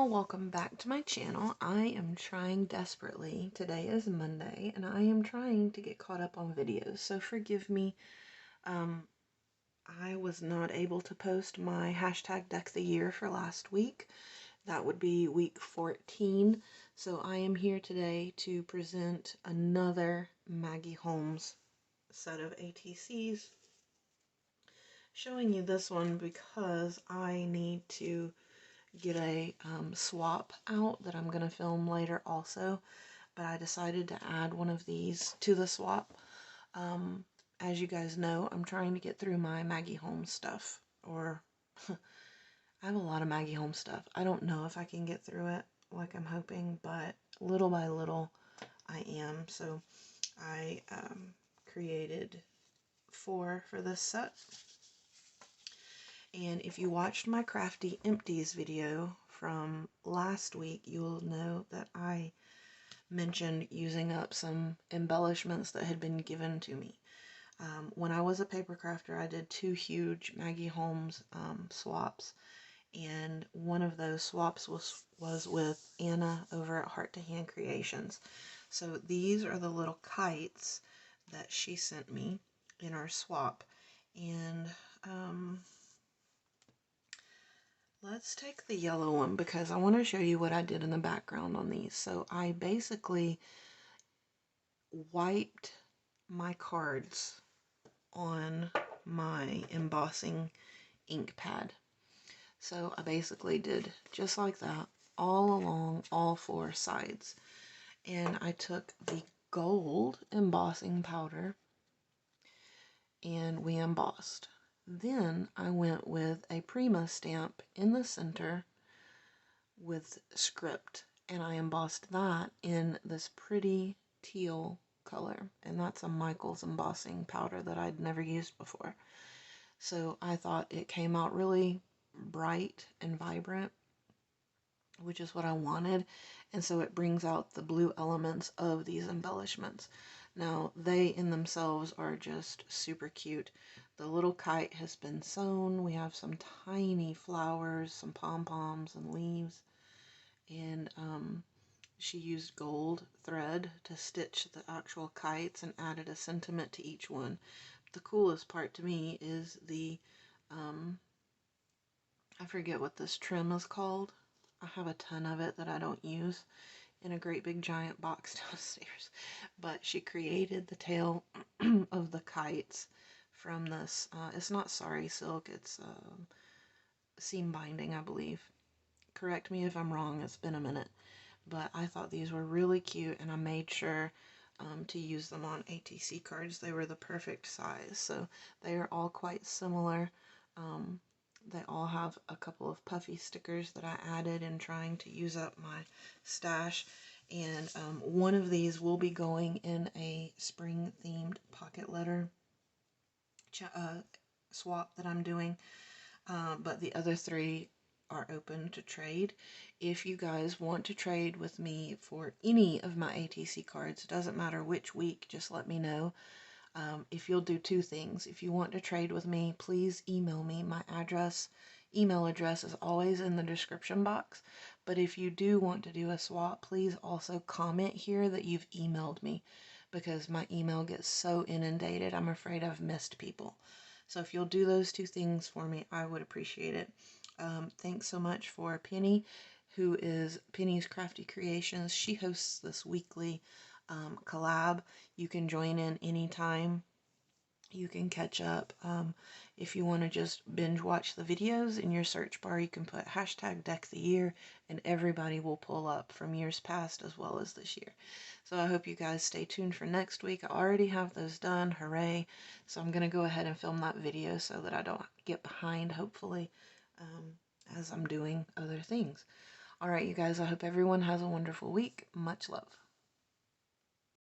y'all, welcome back to my channel. I am trying desperately, today is Monday, and I am trying to get caught up on videos, so forgive me. I was not able to post my hashtag deck of the year for last week. That would be week 14, so I am here today to present another Maggie Holmes set of ATCs. Showing you this one because I need to get a swap out that I'm going to film later also, but I decided to add one of these to the swap. As you guys know, I'm trying to get through my Maggie Holmes stuff, or I have a lot of Maggie Holmes stuff. I don't know if I can get through it like I'm hoping, but little by little I am. So I created 4 for this set. And if you watched my Crafty Empties video from last week, you'll know that I mentioned using up some embellishments that had been given to me. When I was a paper crafter, I did 2 huge Maggie Holmes swaps, and one of those swaps was with Anna over at Heart to Hand Creations. So these are the little kites that she sent me in our swap, and let's take the yellow one because I want to show you what I did in the background on these. So I basically wiped my cards on my embossing ink pad. So I basically did just like that all along all 4 sides. And I took the gold embossing powder and we embossed. Then I went with a Prima stamp in the center with script, and I embossed that in this pretty teal color, and that's a Michael's embossing powder that I'd never used before. So I thought it came out really bright and vibrant, which is what I wanted, and so it brings out the blue elements of these embellishments. Now, they in themselves are just super cute. The little kite has been sewn. We have some tiny flowers, some pom-poms and leaves, and she used gold thread to stitch the actual kites and added a sentiment to each one. The coolest part to me is the, I forget what this trim is called. I have a ton of it that I don't use in a great big giant box downstairs, but she created the tail of the kites from this, it's not sari silk, it's seam binding, I believe. Correct me if I'm wrong, it's been a minute, but I thought these were really cute, and I made sure to use them on ATC cards. They were the perfect size, so they are all quite similar. They all have a couple of puffy stickers that I added in trying to use up my stash, and one of these will be going in a spring themed pocket letter swap that I'm doing, but the other 3 are open to trade. If you guys want to trade with me for any of my ATC cards, it doesn't matter which week, just let me know. If you'll do 2 things. If you want to trade with me, please email me. My email address is always in the description box. But if you do want to do a swap, please also comment here that you've emailed me, because my email gets so inundated, I'm afraid I've missed people. So if you'll do those 2 things for me, I would appreciate it. Thanks so much for Penny, who is Penny's Crafty Creations. She hosts this weekly collab. You can join in anytime. You can catch up. If you want to just binge watch the videos, in your search bar you can put hashtag deck of the year, and everybody will pull up from years past as well as this year. So I hope you guys stay tuned for next week. I already have those done, hooray. So I'm going to go ahead and film that video so that I don't get behind, hopefully, as I'm doing other things. Alright, you guys, I hope everyone has a wonderful week. Much love.